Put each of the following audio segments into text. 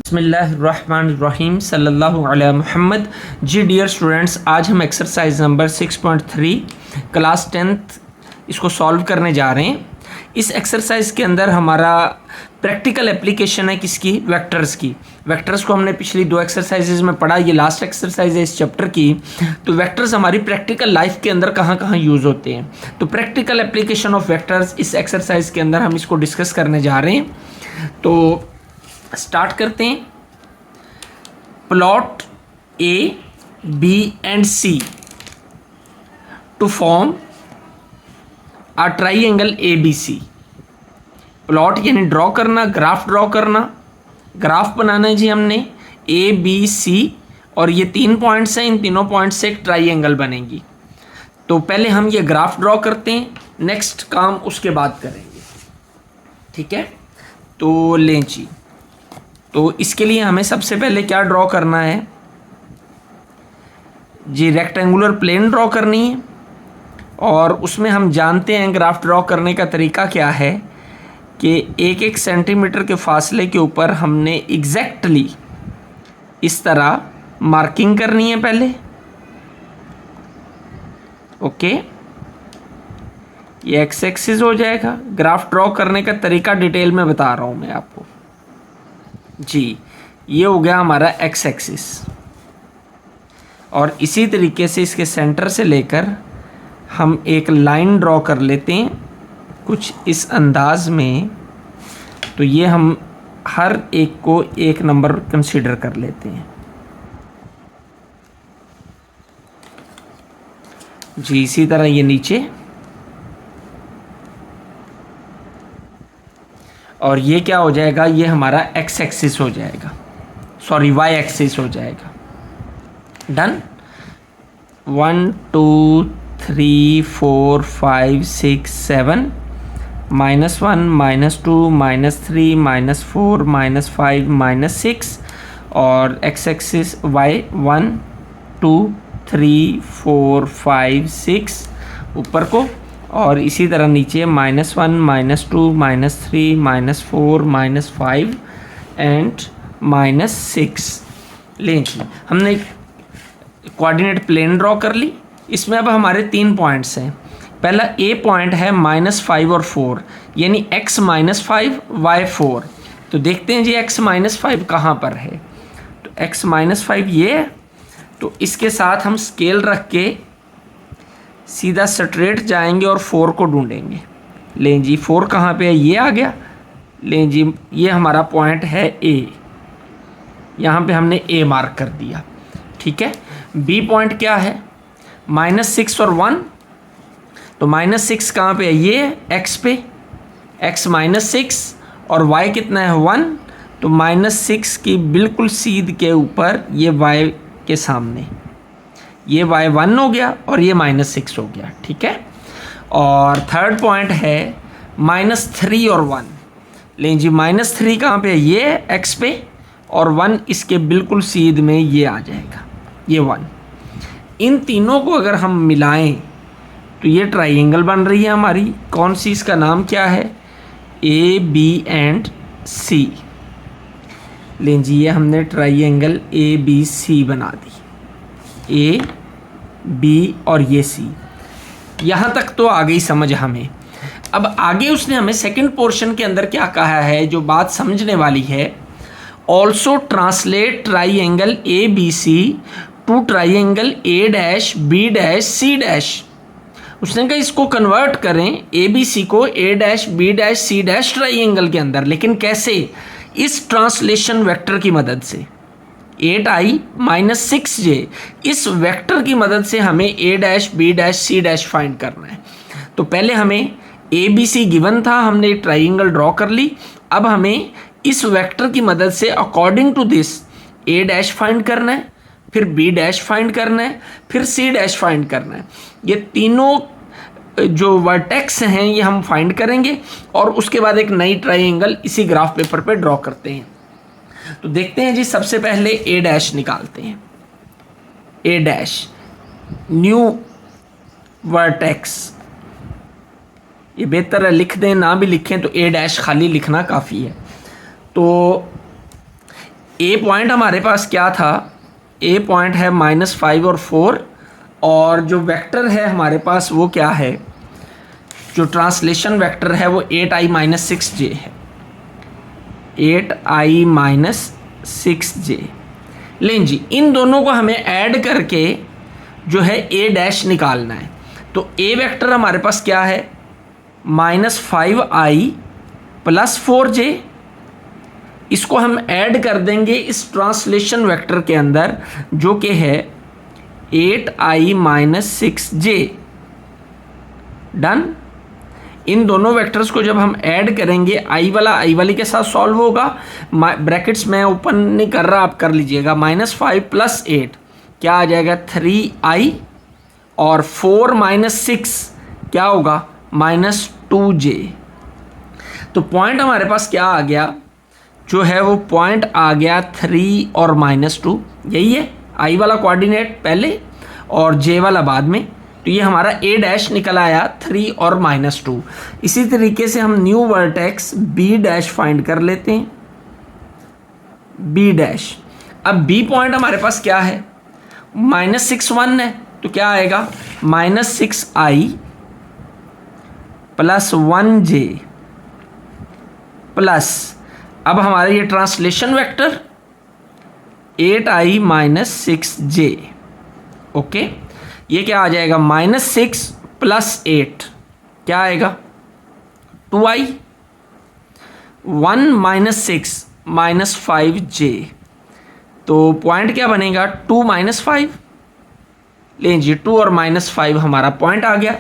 बिस्मिल्लाहिर्रहमानिर्रहीम सल्लल्लाहु अला मुहम्मद। जी डियर स्टूडेंट्स, आज हम एक्सरसाइज नंबर 6.3 क्लास 10th इसको सॉल्व करने जा रहे हैं। इस एक्सरसाइज के अंदर हमारा प्रैक्टिकल एप्लीकेशन है किसकी, वेक्टर्स की। वेक्टर्स को हमने पिछली दो एक्सरसाइजेज में पढ़ा, ये लास्ट एक्सरसाइज है इस चैप्टर की। तो वेक्टर्स हमारी प्रैक्टिकल लाइफ के अंदर कहाँ कहाँ यूज़ होते हैं, तो प्रैक्टिकल एप्लीकेशन ऑफ वेक्टर्स इस एक्सरसाइज के अंदर हम इसको डिस्कस करने जा रहे हैं। तो स्टार्ट करते हैं। Plot A B and C to form a triangle A B C. Plot यानी ड्रॉ करना, ग्राफ ड्रॉ करना, ग्राफ बनाना है जी हमने ए बी सी, और ये 3 पॉइंट्स हैं, इन तीनों पॉइंट्स से एक ट्राइंगल बनेगी। तो पहले हम ये ग्राफ ड्रॉ करते हैं, नेक्स्ट काम उसके बाद करेंगे, ठीक है। तो लें जी, तो इसके लिए हमें सबसे पहले क्या ड्रॉ करना है जी, रेक्टेंगुलर प्लेन ड्रॉ करनी है। और उसमें हम जानते हैं ग्राफ ड्रॉ करने का तरीका क्या है कि 1-1 सेंटीमीटर के फासले के ऊपर हमने एग्जैक्टली इस तरह मार्किंग करनी है पहले, ओके। ये एक्स एक्सिस हो जाएगा। ग्राफ ड्रॉ करने का तरीका डिटेल में बता रहा हूँ मैं आपको जी। ये हो गया हमारा एक्स एक्सिस, और इसी तरीके से इसके सेंटर से लेकर हम एक लाइन ड्रॉ कर लेते हैं कुछ इस अंदाज में। तो ये हम हर एक को एक नंबर कंसीडर कर लेते हैं जी। इसी तरह ये नीचे, और ये क्या हो जाएगा, ये हमारा एक्स एक्सिस हो जाएगा, सॉरी वाई एक्सिस हो जाएगा। डन। 1 2 3 4 5 6 7 -1 -2 -3 -4 -5 -6, और एक्स एक्सिस वाई 1 2 3 4 5 6 ऊपर को, और इसी तरह नीचे -1 -2 -3 -4 -5 एंड -6। लें जी, हमने कोऑर्डिनेट प्लेन ड्रॉ कर ली। इसमें अब हमारे 3 पॉइंट्स हैं। पहला ए पॉइंट है -5 और 4, यानी x -5 y 4। तो देखते हैं जी x -5 कहाँ पर है। तो x -5 ये है, तो इसके साथ हम स्केल रख के सीधा स्ट्रेट जाएंगे और 4 को ढूंढेंगे। लें जी, 4 कहाँ पे है, ये आ गया। लें जी, ये हमारा पॉइंट है A, यहाँ पे हमने A मार्क कर दिया, ठीक है। B पॉइंट क्या है, -6 और 1। तो -6 कहाँ पे है, ये x पे, x -6, और y कितना है 1। तो -6 की बिल्कुल सीध के ऊपर ये y के सामने, ये y 1 हो गया और ये -6 हो गया, ठीक है। और थर्ड पॉइंट है -3 और 1। लें जी, -3 कहाँ पे है, ये x पे, और 1 इसके बिल्कुल सीध में ये आ जाएगा, ये 1। इन तीनों को अगर हम मिलाएं तो ये ट्राइंगल बन रही है हमारी। कौन सी, इसका नाम क्या है, ए बी एंड सी। लें जी, ये हमने ट्राइंगल ए बी सी बना दी, ए बी और ये सी। यहाँ तक तो आ गई समझ हमें। अब आगे उसने हमें सेकंड पोर्शन के अंदर क्या कहा है, जो बात समझने वाली है। Also translate triangle A B C to triangle A dash B dash C dash. उसने कहा इसको कन्वर्ट करें ए बी सी को A dash B dash C dash triangle के अंदर, लेकिन कैसे, इस ट्रांसलेशन वेक्टर की मदद से। 8i - 6j, इस वेक्टर की मदद से हमें A dash B dash C dash find करना है। तो पहले हमें ए बी सी गिवन था, हमने एक ट्राइंगल ड्रॉ कर ली। अब हमें इस वेक्टर की मदद से according to this A dash find करना है, फिर बी डैश फाइंड करना है, फिर सी डैश फाइंड करना है। ये तीनों जो वर्टेक्स हैं ये हम फाइंड करेंगे, और उसके बाद एक नई ट्राइंगल इसी ग्राफ पेपर पे ड्रॉ करते हैं। तो देखते हैं जी, सबसे पहले ए डैश निकालते हैं। ए डैश, न्यू वर्टेक्स, ये बेहतर है लिख दें, ना भी लिखें तो ए डैश खाली लिखना काफ़ी है। तो ए पॉइंट हमारे पास क्या था, ए पॉइंट है -5 और 4, और जो वेक्टर है हमारे पास वो क्या है, जो ट्रांसलेशन वेक्टर है वो 8i-6j है, 8i-6j। लें जी, इन दोनों को हमें ऐड करके जो है ए डैश निकालना है। तो ए वेक्टर हमारे पास क्या है, -5i + 4j। इसको हम ऐड कर देंगे इस ट्रांसलेशन वेक्टर के अंदर जो कि है 8i-6j। डन। इन दोनों वेक्टर्स को जब हम ऐड करेंगे, आई वाली के साथ सॉल्व होगा, ब्रैकेट्स में ओपन नहीं कर रहा, आप कर लीजिएगा। -5 + 8 क्या आ जाएगा, 3i, और 4 - 6 क्या होगा, -2j। तो पॉइंट हमारे पास क्या आ गया, जो है वो पॉइंट आ गया 3 और -2। यही है, आई वाला कोऑर्डिनेट पहले और जे वाला बाद में। तो ये हमारा ए डैश निकल आया 3 और -2। इसी तरीके से हम new vertex B dash find कर लेते हैं, बी डैश। अब बी पॉइंट हमारे पास क्या है, -6 1 है, तो क्या आएगा, -6i + 1j प्लस, अब हमारा ये ट्रांसलेशन वेक्टर 8i-6j। ओके, ये क्या आ जाएगा, -6 + 8 क्या आएगा, 2i, 1 - 6 -5j। तो पॉइंट क्या बनेगा, 2 - 5। लें जी, 2 और -5 हमारा पॉइंट आ गया।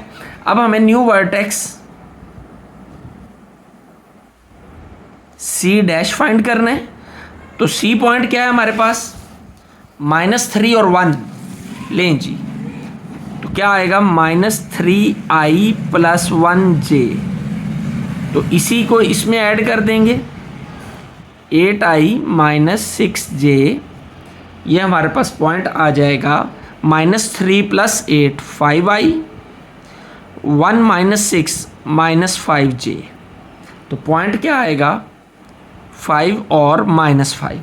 अब हमें new vertex C dash find करना है। तो सी पॉइंट क्या है हमारे पास, -3 और 1। लें जी, तो क्या आएगा, -3i + 1j। तो इसी को इसमें ऐड कर देंगे, 8i-6j। ये हमारे पास पॉइंट आ जाएगा, -3 + 8 5i, 1 - 6 -5j। तो पॉइंट क्या आएगा, 5 और -5।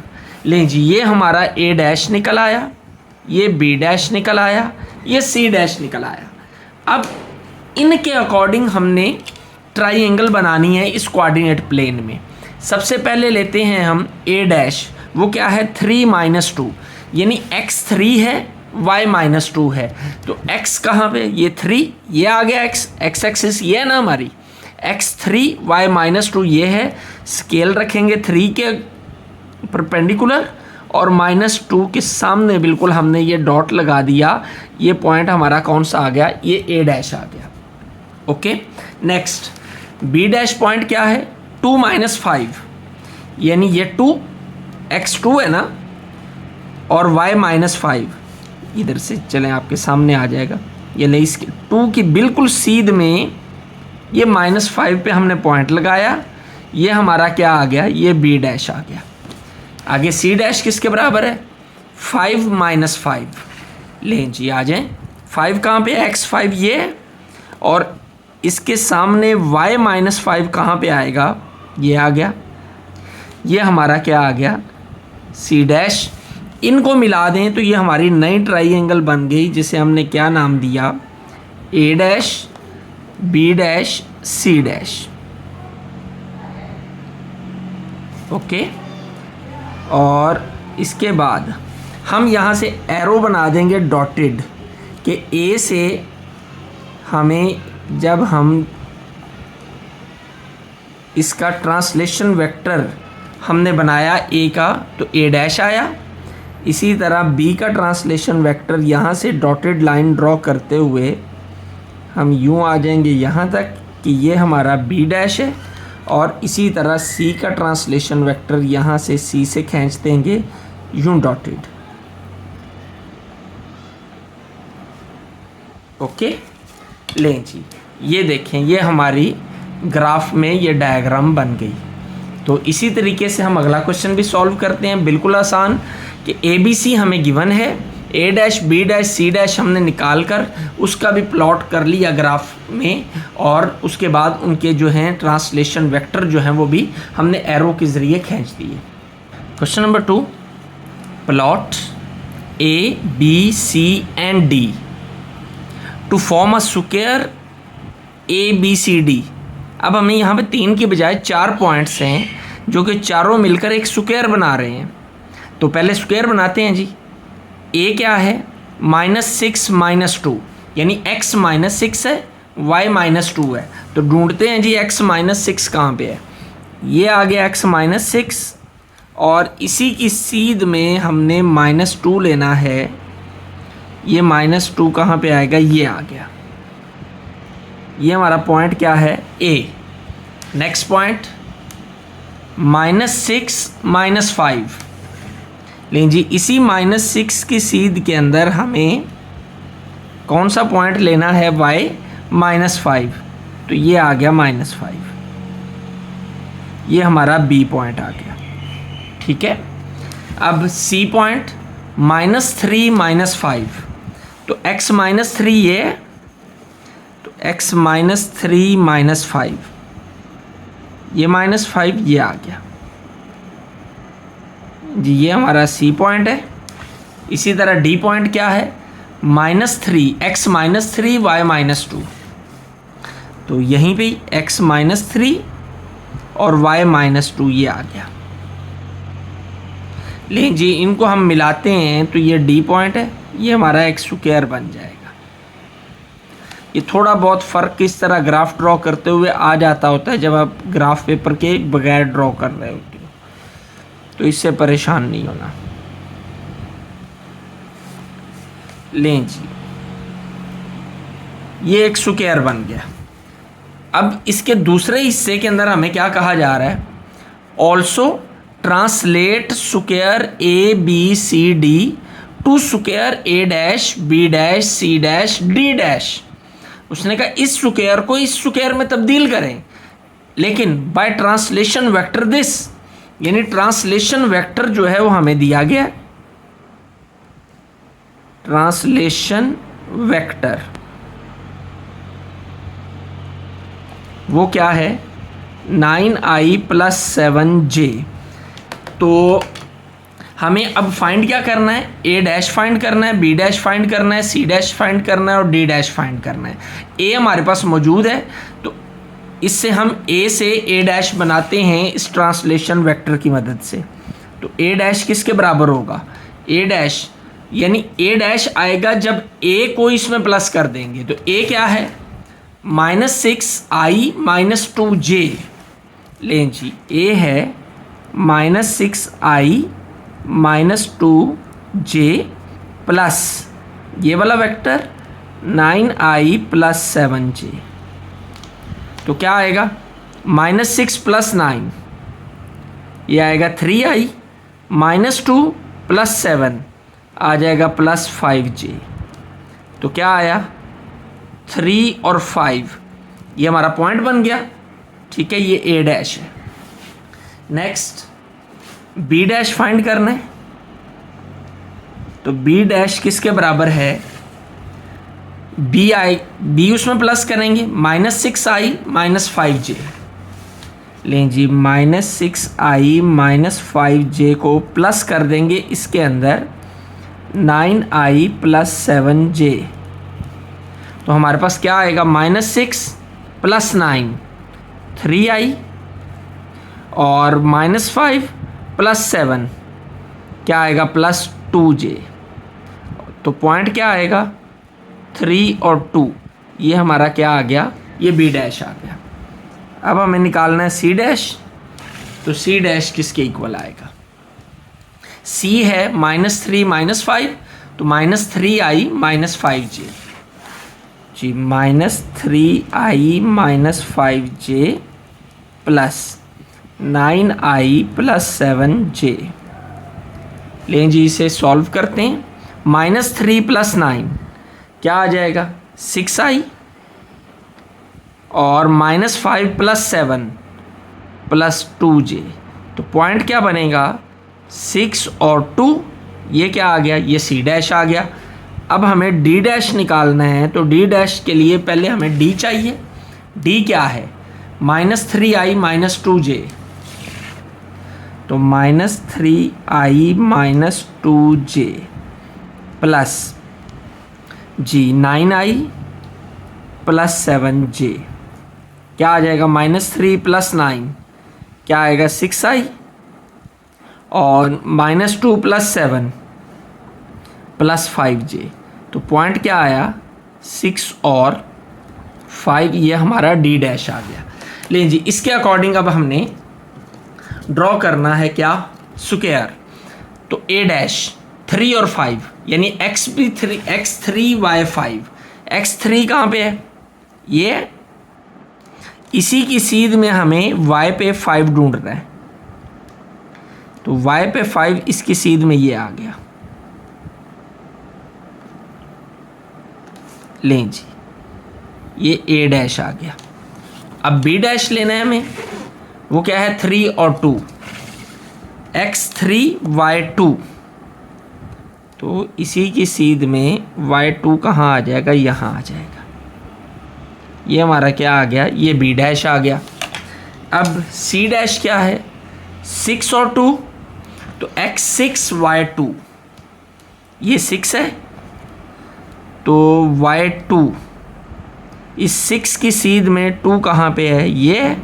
लें जी, ये हमारा ए डैश निकल आया, ये बी डैश निकल आया, ये सी डैश निकल आया। अब इनके अकॉर्डिंग हमने ट्राइंगल बनानी है इस कोऑर्डिनेट प्लेन में। सबसे पहले लेते हैं हम ए डैश, वो क्या है, 3 - 2, यानी x3 है, y -2 है। तो x कहाँ पे, ये 3, ये आ गया x एक्सिस ये है ना हमारी, x3 y -2 ये है। स्केल रखेंगे 3 के परपेंडिकुलर और -2 के सामने बिल्कुल हमने ये डॉट लगा दिया। ये पॉइंट हमारा कौन सा आ गया, ये ए डैश आ गया। Okay, next B dash point क्या है, 2 - 5, यानी ये 2 x2 है ना, और y -5 इधर से चलें आपके सामने आ जाएगा। ये नहीं, इसके 2 की बिल्कुल सीध में ये -5 पे हमने पॉइंट लगाया। ये हमारा क्या आ गया, ये बी डैश आ गया। आगे सी डैश किसके बराबर है, 5 - 5। लें जी, आ जाएं, 5 कहाँ पे, x5 ये है, और इसके सामने y -5 कहाँ पे आएगा, ये आ गया। ये हमारा क्या आ गया, सी डैश। इनको मिला दें तो ये हमारी नई ट्राइंगल बन गई, जिसे हमने क्या नाम दिया, A dash B dash C dash. Okay, और इसके बाद हम यहाँ से एरो बना देंगे डॉटेड, कि ए से हमें, जब हम इसका ट्रांसलेशन वेक्टर हमने बनाया ए का, तो ए डैश आया। इसी तरह बी का ट्रांसलेशन वेक्टर यहाँ से डॉटेड लाइन ड्रॉ करते हुए हम यूँ आ जाएंगे यहाँ तक कि ये हमारा बी डैश है, और इसी तरह सी का ट्रांसलेशन वेक्टर यहाँ से सी से खींच देंगे यूँ डॉटेड। ओके, लें जी, ये देखें, ये हमारी ग्राफ में ये डायग्राम बन गई। तो इसी तरीके से हम अगला क्वेश्चन भी सॉल्व करते हैं, बिल्कुल आसान, कि ए बी सी हमें गिवन है, A dash B dash C dash हमने निकाल कर उसका भी प्लॉट कर लिया ग्राफ में, और उसके बाद उनके जो हैं ट्रांसलेशन वेक्टर जो हैं वो भी हमने एरो के ज़रिए खींच दिए। Question number 2, plot A, B, C and D to form a square A, B, C, D। अब हमें यहाँ पे 3 की बजाय 4 पॉइंट्स हैं जो कि चारों मिलकर एक स्क्वायर बना रहे हैं। तो पहले स्क्वायर बनाते हैं जी। A क्या है? -6 - 2, यानी x -6 है, y -2 है। तो ढूंढते हैं जी x -6 कहाँ पे है। ये आ गया x -6 और इसी की सीध में हमने -2 लेना है। ये -2 कहाँ पे आएगा? ये आ गया। ये हमारा पॉइंट क्या है? A। Next point -6 - 5। लेकिन जी इसी -6 की सीध के अंदर हमें कौन सा पॉइंट लेना है? y -5। तो ये आ गया -5। ये हमारा B पॉइंट आ गया। ठीक है। अब C पॉइंट -3 - 5। तो x -3 ये है, तो x -3 - 5, ये -5 ये आ गया जी। ये हमारा C पॉइंट है। इसी तरह D पॉइंट क्या है? -3, x -3 y -2। तो यहीं पे x -3 और y -2 ये आ गया। लेकिन जी इनको हम मिलाते हैं तो ये D पॉइंट है, ये हमारा एक स्क्वायर बन जाएगा। ये थोड़ा बहुत फ़र्क किस तरह ग्राफ ड्रॉ करते हुए आ जाता होता है जब आप ग्राफ पेपर के बगैर ड्रॉ कर रहे होते हो, तो इससे परेशान नहीं होना। लें जी, ये एक स्क्वायर बन गया। अब इसके दूसरे हिस्से के अंदर हमें क्या कहा जा रहा है? Also translate square A B C D to square A dash B dash C dash D dash. उसने कहा इस स्क्वायर को इस स्क्वायर में तब्दील करें, लेकिन बाय ट्रांसलेशन वेक्टर दिस, यानी ट्रांसलेशन वेक्टर जो है वो हमें दिया गया है। ट्रांसलेशन वेक्टर वो क्या है? 9i + 7j। तो हमें अब फाइंड क्या करना है? a डैश फाइंड करना है, b डैश फाइंड करना है, c डैश फाइंड करना है और d डैश फाइंड करना है। a हमारे पास मौजूद है, तो इससे हम a से a डैश बनाते हैं इस ट्रांसलेशन वेक्टर की मदद से। तो a डैश किसके बराबर होगा? a डैश यानी a डैश आएगा जब a को इसमें प्लस कर देंगे। तो a क्या है? -6i - 2j। लें जी, a है -6i - 2j प्लस ये वाला वेक्टर 9i + 7j। तो क्या आएगा? -6 + 9 ये आएगा 3i -2 + 7 आ जाएगा +5j। तो क्या आया? 3 और 5। ये हमारा पॉइंट बन गया। ठीक है, ये a डैश है। नेक्स्ट b डैश फाइंड करना है। तो b डैश किसके बराबर है? b उसमें प्लस करेंगे, -6i - 5j। लें जी, -6i - 5j को प्लस कर देंगे इसके अंदर 9i + 7j। तो हमारे पास क्या आएगा? -6 + 9 3i और -5 + 7 क्या आएगा? +2j। तो पॉइंट क्या आएगा? 3 और 2। ये हमारा क्या आ गया? ये b डैश आ गया। अब हमें निकालना है c डैश। तो c डैश किसके इक्वल आएगा? c है -3 - 5, तो -3i - 5j जी। -3i - 5j plus 9i + 7j। लें जी, इसे सॉल्व करते हैं। -3 + 9 क्या आ जाएगा? 6i और -5 + 7 + 2j। तो पॉइंट क्या बनेगा? 6 और 2। ये क्या आ गया? ये c डैश आ गया। अब हमें d डैश निकालना है। तो d डैश के लिए पहले हमें d चाहिए। d क्या है? -3i - 2j। तो -3i - 2j प्लस जी 9i + 7j क्या आ जाएगा, -3 + 9 क्या आएगा 6i और -2 + 7 + 5j। तो पॉइंट क्या आया 6 और 5, ये हमारा D डैश आ गया। लेकिन जी इसके अकॉर्डिंग अब हमने ड्रॉ करना है क्या, स्क्वायर। तो A डैश 3 और 5 यानी x3 y5, x3 कहाँ पे है, ये इसी की सीध में हमें y पे 5 ढूंढना है। तो y पे 5 इसकी सीध में ये आ गया। लें जी ये A डैश आ गया। अब B डैश लेना है हमें, वो क्या है 3 और 2, x3 y2। तो इसी की सीध में y2 कहाँ आ जाएगा, यहाँ आ जाएगा। ये हमारा क्या आ गया, ये B डैश आ गया। अब C डैश क्या है 6 और 2, तो x6 y2, ये 6 है तो y2 इस 6 की सीध में 2 कहाँ पे है, ये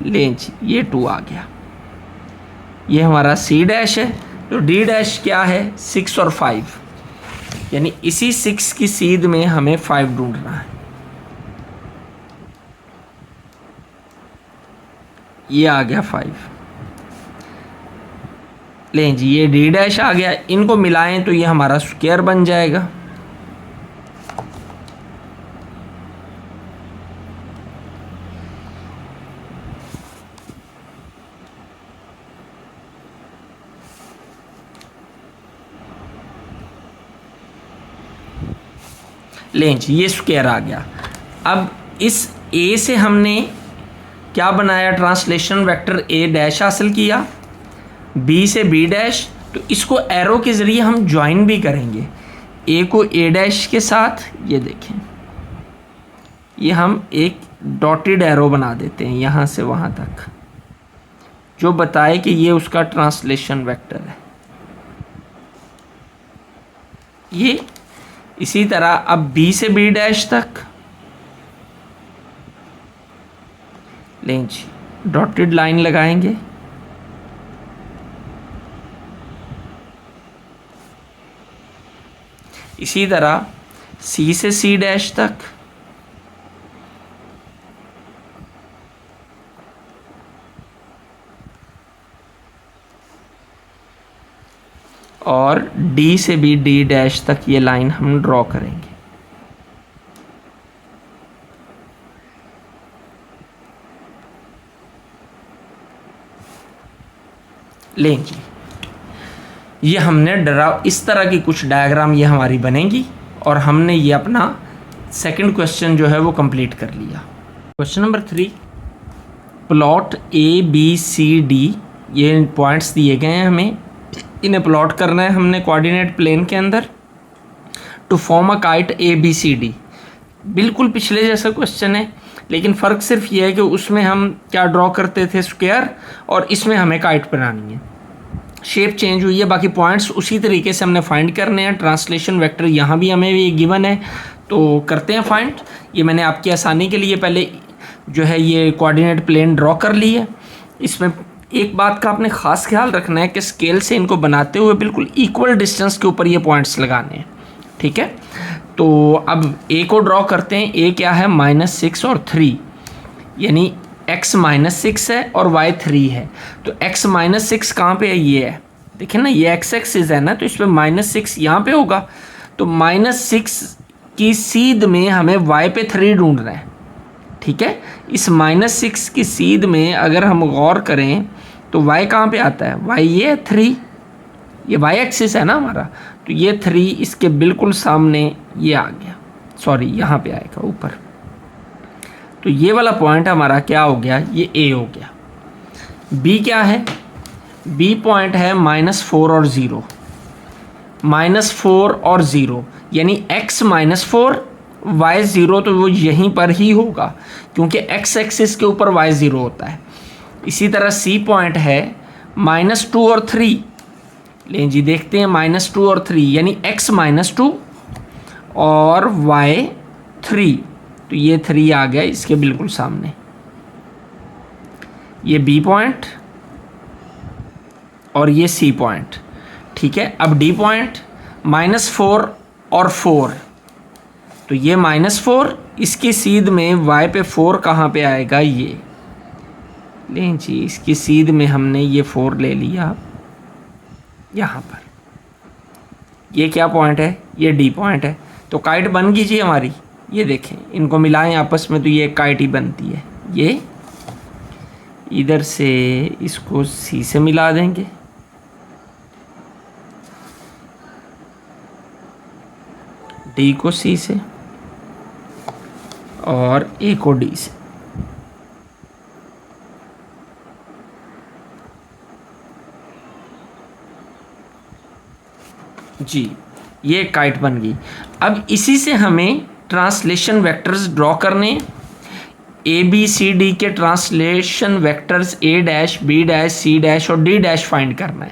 लेंज, ये 2 आ गया। ये हमारा C डैश है। तो D डैश क्या है 6 और 5, यानी इसी 6 की सीध में हमें 5 ढूंढना है। ये आ गया 5। लें जी ये D डैश आ गया। इनको मिलाएं तो ये हमारा स्क्वायर बन जाएगा। लें जी ये स्क्वायर आ गया। अब इस A से हमने क्या बनाया, ट्रांसलेशन वेक्टर A डैश हासिल किया, B से B डैश। तो इसको एरो के ज़रिए हम ज्वाइन भी करेंगे, A को A डैश के साथ। ये देखें, ये हम एक डॉटेड एरो बना देते हैं यहाँ से वहाँ तक, जो बताए कि ये उसका ट्रांसलेशन वेक्टर है। ये इसी तरह अब B से B डैश तक लें जी, डॉटेड लाइन लगाएंगे। इसी तरह C से C डैश तक, और D से भी D डैश तक ये लाइन हम ड्रॉ करेंगे। लें जी ये हमने इस तरह की कुछ डायग्राम ये हमारी बनेंगी, और हमने ये अपना सेकंड क्वेश्चन जो है वो कंप्लीट कर लिया। क्वेश्चन नंबर 3, प्लॉट ABCD, ये पॉइंट्स दिए गए हैं, हमें इन्हें प्लॉट करना है हमने कोऑर्डिनेट प्लेन के अंदर to form a kite ABCD। बिल्कुल पिछले जैसा क्वेश्चन है, लेकिन फ़र्क सिर्फ ये है कि उसमें हम क्या ड्रॉ करते थे स्क्वायर, और इसमें हमें काइट बनानी है। शेप चेंज हुई है, बाकी पॉइंट्स उसी तरीके से हमने फाइंड करने हैं। ट्रांसलेशन वेक्टर यहाँ भी हमें ये गिवन है, तो करते हैं फाइंड। ये मैंने आपकी आसानी के लिए पहले जो है ये कोऑर्डिनेट प्लेन ड्रॉ कर ली है। इसमें एक बात का आपने ख़ास ख्याल रखना है कि स्केल से इनको बनाते हुए बिल्कुल इक्वल डिस्टेंस के ऊपर ये पॉइंट्स लगाने हैं, ठीक है। तो अब A को ड्रॉ करते हैं। A क्या है -6 और 3, यानी x -6 है और y 3 है। तो x -6 कहाँ पे है, ये है, देखिए ना, ये x एक्सिस है ना, तो इस पर -6 यहाँ पे होगा। तो -6 की सीध में हमें y पे 3 ढूंढना है, ठीक है। इस -6 की सीध में अगर हम गौर करें तो y कहाँ पे आता है, y ये 3, ये y एक्सिस है ना हमारा, तो ये 3 इसके बिल्कुल सामने ये आ गया, सॉरी यहाँ पे आएगा ऊपर। तो ये वाला पॉइंट हमारा क्या हो गया, ये A हो गया। B क्या है, B पॉइंट है -4 और 0, -4 और 0, यानी x -4 y 0, तो वो यहीं पर ही होगा क्योंकि x एक्सिस के ऊपर y 0 होता है। इसी तरह C पॉइंट है -2 और 3, लें जी देखते हैं -2 और 3 यानी x -2 और y 3, तो ये 3 आ गया इसके बिल्कुल सामने, ये B पॉइंट और ये C पॉइंट। ठीक है, अब D पॉइंट -4 और 4, तो ये -4, इसकी सीध में y पे 4 कहाँ पे आएगा, ये लें जी इसकी सीध में हमने ये 4 ले लिया यहाँ पर, ये क्या पॉइंट है, ये D पॉइंट है, तो काइट बन गई जी हमारी। ये देखें इनको मिलाएं आपस में तो ये काइट ही बनती है। ये इधर से इसको C से मिला देंगे, D को C से और A को D से। जी ये काइट बन गई। अब इसी से हमें ट्रांसलेशन वेक्टर्स ड्रॉ करने, ए बी सी डी के translation vectors A dash B dash C dash और D डैश फाइंड करना है।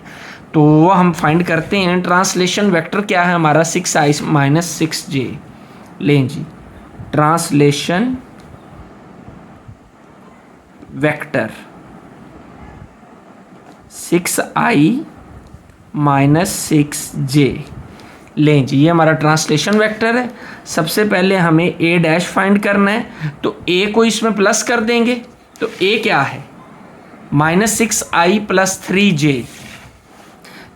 तो वो हम फाइंड करते हैं। ट्रांसलेशन वेक्टर क्या है हमारा, 6i माइनस 6j। लें जी translation vector 6i minus 6j। लें जी ये हमारा ट्रांसलेशन वेक्टर है। सबसे पहले हमें a डैश फाइंड करना है, तो a को इसमें प्लस कर देंगे, तो a क्या है -6i प्लस 3j।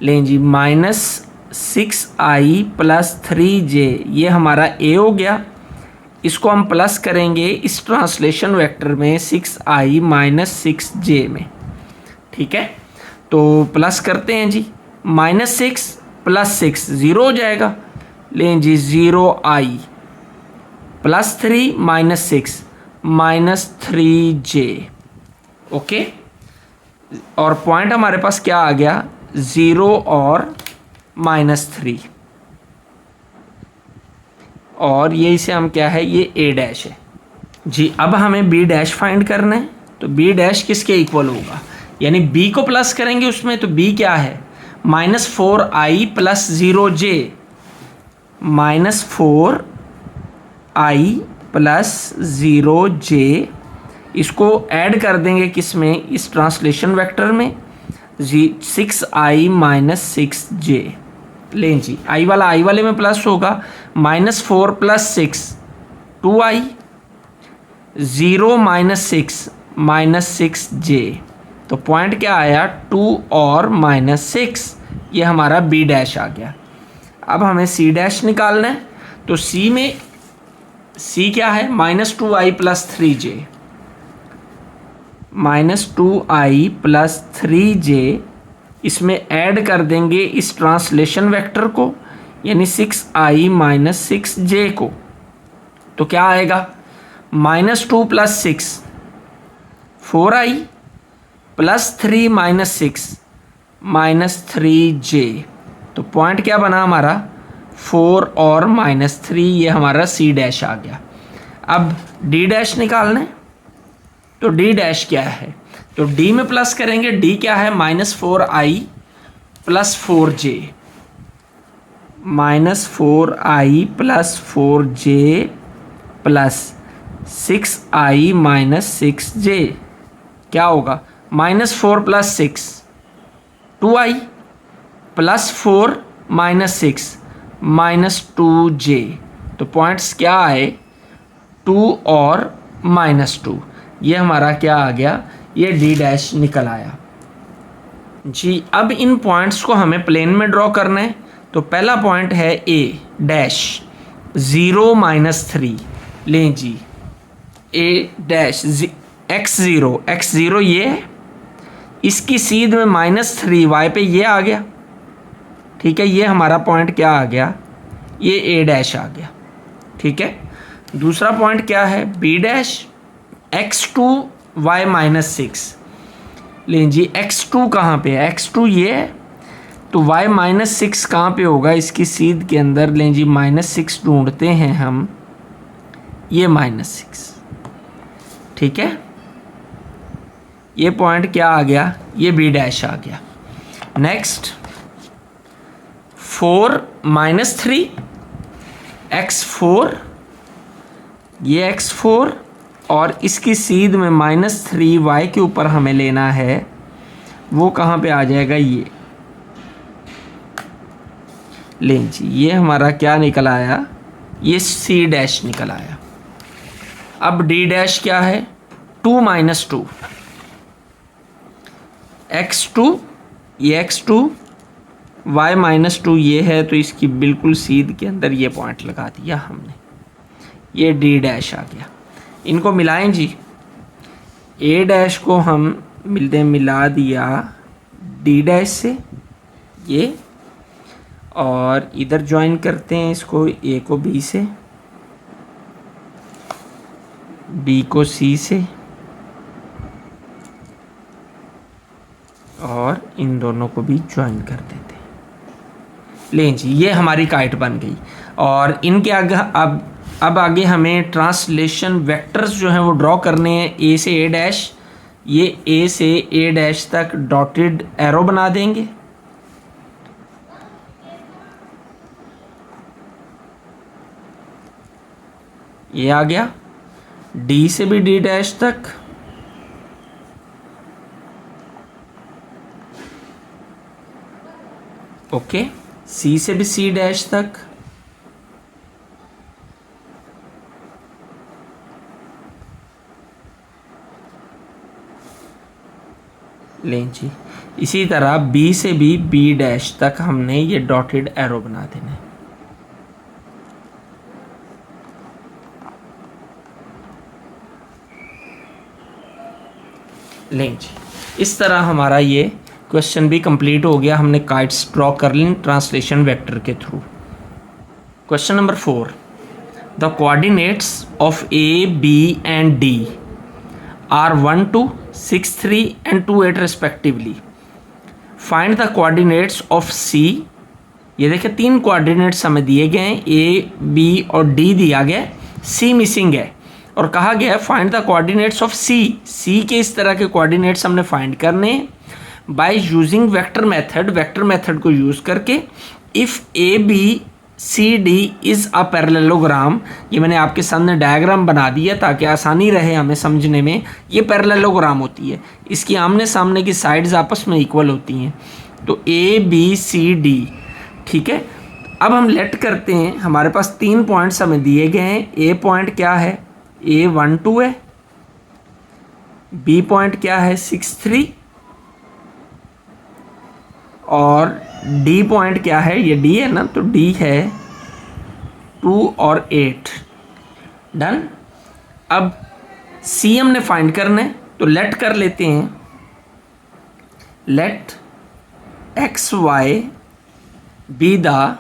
लें जी -6i प्लस 3j, ये हमारा a हो गया। इसको हम प्लस करेंगे इस ट्रांसलेशन वेक्टर में 6i माइनस 6j में। ठीक है, तो प्लस करते हैं जी, -6 प्लस 6 0 हो जाएगा। लें जी 0i plus 3 minus 6 minus 3j। Okay, और पॉइंट हमारे पास क्या आ गया, 0 और -3, और ये इसे हम क्या है, ये a डैश है जी। अब हमें b डैश फाइंड करना है, तो b डैश किसके इक्वल होगा, यानी b को प्लस करेंगे उसमें, तो b क्या है -4i plus 0j, -4i plus 0j। इसको ऐड कर देंगे किस में, इस ट्रांसलेशन वेक्टर में, 6i माइनस 6j। लें जी i वाले में प्लस होगा, -4 plus 6 2i, 0 minus 6 minus 6j। तो पॉइंट क्या आया 2 और -6, ये हमारा b डैश आ गया। अब हमें c डैश निकालना है, तो c में c क्या है -2i plus 3j, -2i plus 3j। इसमें ऐड कर देंगे इस ट्रांसलेशन वेक्टर को, यानी 6i माइनस 6j को, तो क्या आएगा -2 plus 6 4i plus 3 minus 6 minus 3j। तो पॉइंट क्या बना हमारा 4 और -3, ये हमारा c डैश आ गया। अब d डैश निकालना है, तो d डैश क्या है, तो d में प्लस करेंगे, d क्या है -4i plus 4j, -4i plus 4j plus 6i minus 6j। क्या होगा -4 plus 6 2i plus 4 minus 6 minus 2j। तो पॉइंट्स क्या आए 2 और -2, ये हमारा क्या आ गया, ये d डैश निकल आया जी। अब इन पॉइंट्स को हमें प्लेन में ड्रॉ करना है, तो पहला पॉइंट है a डैश 0 -3। लें जी a डैश x0 ये है, इसकी सीध में -3 y पे ये आ गया। ठीक है, ये हमारा पॉइंट क्या आ गया, ये a डैश आ गया। ठीक है, दूसरा पॉइंट क्या है b dash x2 y minus 6। लें जी x2 कहाँ पे है, x2 ये है, तो y माइनस 6 कहाँ पे होगा, इसकी सीध के अंदर। लें जी -6 ढूंढते हैं हम, ये -6। ठीक है, ये पॉइंट क्या आ गया, ये बी डैश आ गया। नेक्स्ट 4 माइनस 3 x4, ये x4 और इसकी सीध में -3y के ऊपर हमें लेना है, वो कहाँ पे आ जाएगा, ये लें जी। ये हमारा क्या निकल आया, ये c डैश निकल आया। अब d डैश क्या है, 2 माइनस 2 x2, ये x2 y माइनस 2 ये है, तो इसकी बिल्कुल सीध के अंदर ये पॉइंट लगा दिया हमने, ये d डैश आ गया। इनको मिलाएं जी, a डैश को हम मिला दिया d डैश से ये, और इधर ज्वाइन करते हैं इसको, a को b से, b को c से, और इन दोनों को भी ज्वाइन कर देते हैं। लें जी, ये हमारी काइट बन गई। और इनके आगे अब आगे हमें ट्रांसलेशन वेक्टर्स जो हैं वो ड्रॉ करने हैं। ए से ए डैश, ये ए से ए डैश तक डॉटेड एरो बना देंगे। ये आ गया। डी से भी डी डैश तक, ओके। सी से भी सी डैश तक, लें जी। इसी तरह बी से भी बी डैश तक हमने ये डॉटेड एरो बना देना है। लें जी, इस तरह हमारा ये क्वेश्चन भी कंप्लीट हो गया। हमने काइट्स ड्रॉ कर ली ट्रांसलेशन वेक्टर के through. Question number 4, the coordinates of A B and D are 1 2 6 3 and 2 8 respectively. Find the coordinates of C. ये देखिए 3 कोऑर्डिनेट्स हमें दिए गए हैं, ए बी और डी दिया गया, सी मिसिंग है, और कहा गया है find the coordinates of C. C के इस तरह के कोऑर्डिनेट्स हमने फाइंड करने by using vector method. Vector method को यूज करके if A B C D is a parallelogram. ये मैंने आपके सामने डायग्राम बना दिया ताकि आसानी रहे हमें समझने में। ये पैरेललोग्राम होती है, इसकी आमने सामने की साइड्स आपस में इक्वल होती हैं। तो ए बी सी डी, ठीक है। अब हम लेट करते हैं, हमारे पास 3 पॉइंट्स हमें दिए गए हैं। ए पॉइंट क्या है, A1 2 है। बी पॉइंट क्या है, 6 3, और डी पॉइंट क्या है, ये डी है ना, तो डी है 2 और 8। डन। अब सी हमने फाइंड करना है, तो लेट कर लेते हैं। Let X Y be the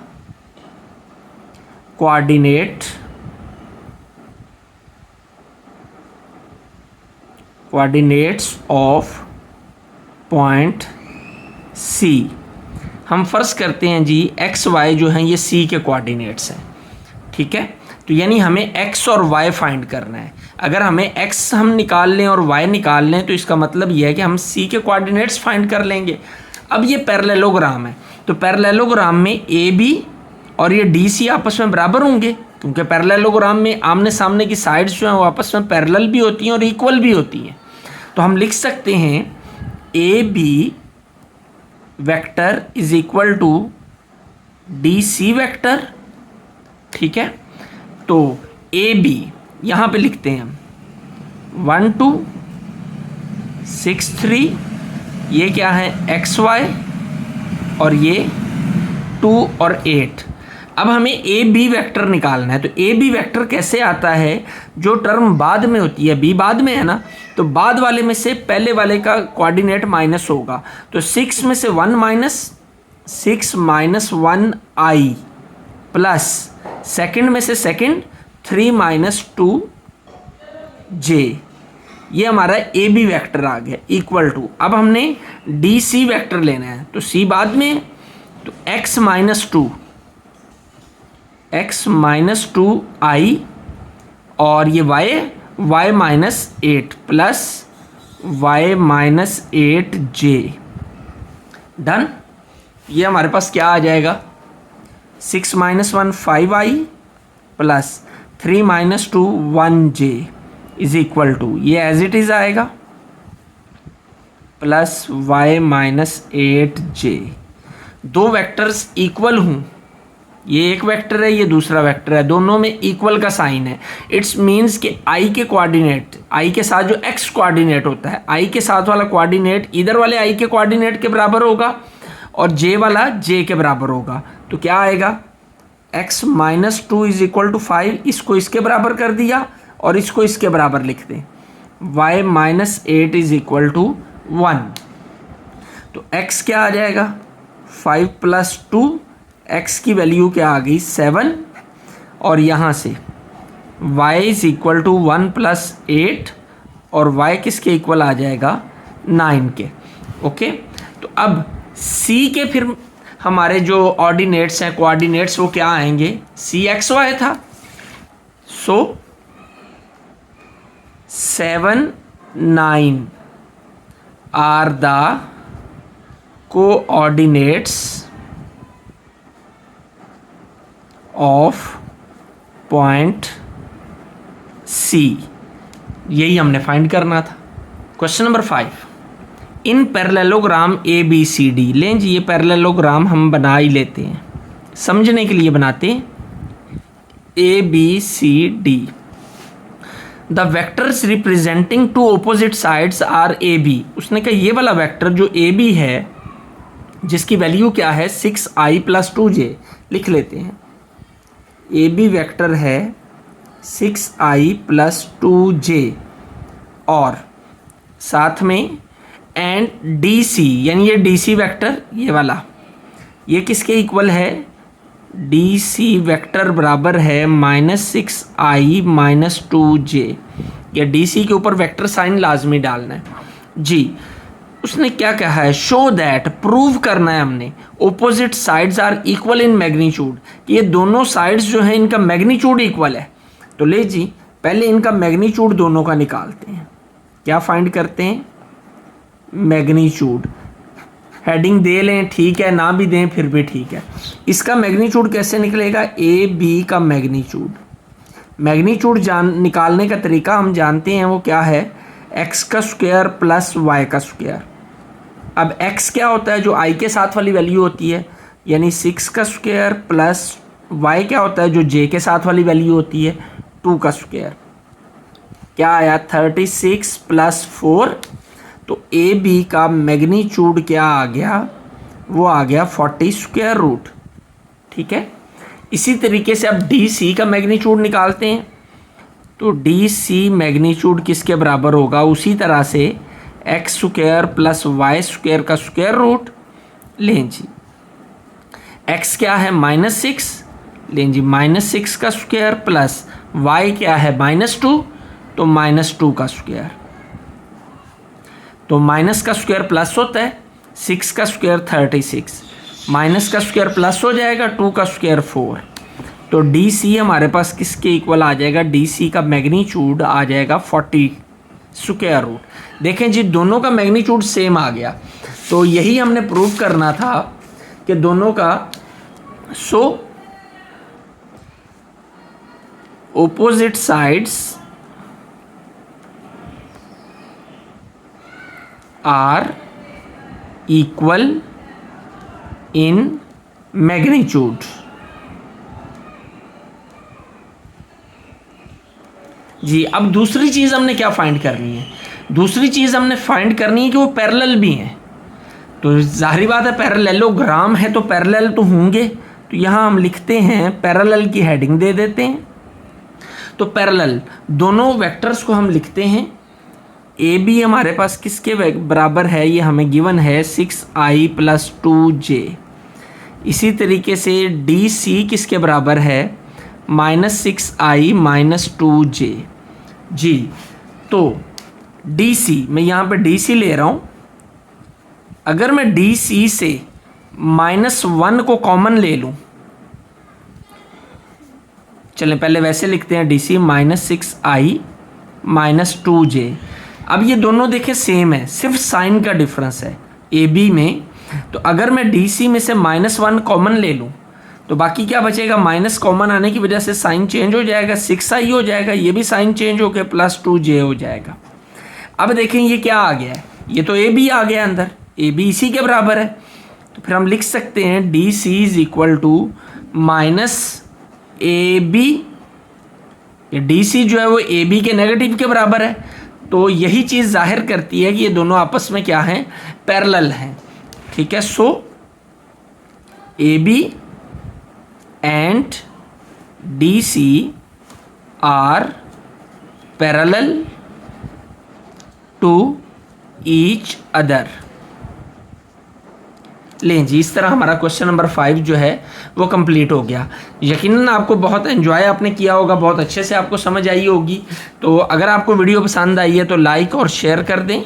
coordinates of point C. हम फर्ज करते हैं जी एक्स वाई जो हैं ये सी के कोऑर्डिनेट्स हैं, ठीक है। तो यानी हमें एक्स और वाई फाइंड करना है। अगर हमें एक्स हम निकाल लें और वाई निकाल लें तो इसका मतलब ये है कि हम सी के कोऑर्डिनेट्स फाइंड कर लेंगे। अब ये पैरेललोग्राम है, तो पैरेललोग्राम में ए बी और ये डी सी आपस में बराबर होंगे, क्योंकि पैरेललोग्राम में आमने सामने की साइड्स जो हैं वो आपस में पैरेलल भी होती हैं और इक्वल भी होती हैं। तो हम लिख सकते हैं A B vector is equal to D C vector, ठीक है। तो ए बी यहाँ पे लिखते हैं हम 1 2 6 3, ये क्या है एक्स वाई, और ये 2 और 8। अब हमें ए बी वेक्टर निकालना है। तो ए बी वेक्टर कैसे आता है, जो टर्म बाद में होती है, बी बाद में है ना, तो बाद वाले में से पहले वाले का कोऑर्डिनेट माइनस होगा। तो 6 में से 1 माइनस 6 माइनस 1 आई, प्लस सेकंड में से सेकंड 3 माइनस 2 जे। ये हमारा ए बी वेक्टर आ गया इक्वल टू। अब हमने डी सी वेक्टर लेना है, तो सी बाद में, तो x माइनस 2 आई, और ये y minus 8 plus y minus 8j। Done. ये हमारे पास क्या आ जाएगा, 6 minus 1 5i plus 3 minus 2 1j is equal to, ये एज इट इज आएगा, प्लस y माइनस 8j। दो वेक्टर्स इक्वल हूँ, ये एक वेक्टर है, ये दूसरा वेक्टर है, दोनों में इक्वल का साइन है। इट्स मीन्स कि i के कोऑर्डिनेट, i के साथ जो x कोऑर्डिनेट होता है, i के साथ वाला कोऑर्डिनेट इधर वाले i के कोऑर्डिनेट के बराबर होगा और j वाला j के बराबर होगा। तो क्या आएगा, x minus 2 is equal to 5, इसको इसके बराबर कर दिया और इसको इसके बराबर लिख दें, y minus 8 is equal to 1। तो x क्या आ जाएगा, 5 प्लस 2, x की वैल्यू क्या आ गई 7, और यहाँ से y is equal to 1 plus 8 और y किसके इक्वल आ जाएगा 9 के। ओके, तो अब c के फिर हमारे जो ऑर्डिनेट्स हैं, कोऑर्डिनेट्स, वो क्या आएंगे, c x y था, so 7 9 are the coordinates of point C। यही हमने फाइंड करना था। Question number 5, in parallelogram ABCD। लें जी, ये पैरेललोग्राम हम बना ही लेते हैं, समझने के लिए बनाते हैं। ABCD, the vectors representing two opposite sides are AB। उसने कहा ये वाला वेक्टर जो AB है, जिसकी वैल्यू क्या है 6i प्लस 2j, लिख लेते हैं। AB वेक्टर है 6i प्लस 2j और साथ में एंड DC, यानी ये DC वेक्टर, ये वाला, ये किसके इक्वल है, DC वेक्टर बराबर है -6i माइनस 2j। या DC के ऊपर वेक्टर साइन लाजमी डालना है जी। उसने क्या कहा है, शो दैट, प्रूव करना है हमने, opposite sides are equal in magnitude, कि ये दोनों साइड्स जो है इनका मैग्नीट्यूड इक्वल है। तो ले जी, पहले इनका मैग्नीट्यूड दोनों का निकालते हैं। क्या फाइंड करते हैं, मैग्नीट्यूड। हेडिंग दे लें ठीक है, ना भी दें फिर भी ठीक है। इसका मैग्नीट्यूड कैसे निकलेगा, AB का मैग्नीट्यूड। मैग्नीट्यूड निकालने का तरीका हम जानते हैं, वो क्या है, x का स्क्वायर प्लस y का स्क्वायर। अब x क्या होता है, जो i के साथ वाली वैल्यू होती है, यानी 6 का स्क्वायर प्लस y क्या होता है, जो j के साथ वाली वैल्यू होती है 2 का स्क्वायर। क्या आया 36 प्लस 4। तो AB का मैग्नीट्यूड क्या आ गया, वो आ गया 40 स्क्वायर रूट। ठीक है, इसी तरीके से अब DC का मैग्नीट्यूड निकालते हैं। तो DC मैग्नीट्यूड किसके बराबर होगा, उसी तरह से x square plus Y square का स्क्वायर रूट। लें जी, x क्या है -6, लें जी -6 का स्क्वायर प्लस y क्या है -2, तो -2 का स्क्वायर। तो माइनस का स्क्वायर प्लस होता है, 6 का स्क्वायर 36, माइनस का स्क्वायर प्लस हो जाएगा, 2 का स्क्वायर 4। तो DC हमारे पास किसके इक्वल आ जाएगा, DC का मैग्नीट्यूड आ जाएगा 40 स्क्वायर रूट। देखें जी, दोनों का मैग्नीट्यूड सेम आ गया। तो यही हमने प्रूव करना था कि दोनों का, so opposite sides are equal in magnitude. जी, अब दूसरी चीज़ हमने क्या फाइंड करनी है, दूसरी चीज़ हमने फाइंड करनी है कि वो पैरेलल भी हैं। तो जाहिर बात है, पैरेललोग्राम है तो पैरेलल तो होंगे। तो यहाँ हम लिखते हैं, पैरेलल की हेडिंग दे देते हैं। तो पैरेलल, दोनों वेक्टर्स को हम लिखते हैं। AB हमारे पास किसके बराबर है, ये हमें गिवन है 6i प्लस 2j। इसी तरीके से DC किसके बराबर है, -6i माइनस 2j। जी, तो DC, मैं यहाँ पे DC ले रहा हूँ। अगर मैं DC से -1 को कॉमन ले लूँ, चलें पहले वैसे लिखते हैं, DC -6i माइनस 2j। अब ये दोनों देखें सेम है, सिर्फ साइन का डिफरेंस है ए बी में। तो अगर मैं डी सी में से -1 कॉमन ले लूँ तो बाकी क्या बचेगा, माइनस कॉमन आने की वजह से साइन चेंज हो जाएगा, 6i हो जाएगा, ये भी साइन चेंज होकर +2j हो जाएगा। अब देखें ये क्या आ गया है, ये तो ए बी आ गया अंदर, ए बी इसी के बराबर है। तो फिर हम लिख सकते हैं D C is equal to -AB। ये डी सी जो है वो ए बी के नेगेटिव के बराबर है। तो यही चीज़ जाहिर करती है कि ये दोनों आपस में क्या हैं, पैरेलल हैं। ठीक है, so A B and DC are parallel to each other। लें जी, इस तरह हमारा क्वेश्चन नंबर 5 जो है वो कंप्लीट हो गया। यकीनन आपको बहुत एंजॉय आपने किया होगा, बहुत अच्छे से आपको समझ आई होगी। तो अगर आपको वीडियो पसंद आई है तो लाइक और शेयर कर दें।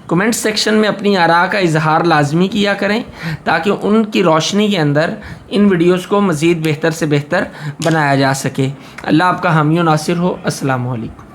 कमेंट सेक्शन में अपनी आरा का इजहार लाजमी किया करें ताकि उनकी रोशनी के अंदर इन वीडियोस को मज़ीद बेहतर से बेहतर बनाया जा सके। अल्लाह आपका हामी नासिर हो। अस्सलामु अलैकुम।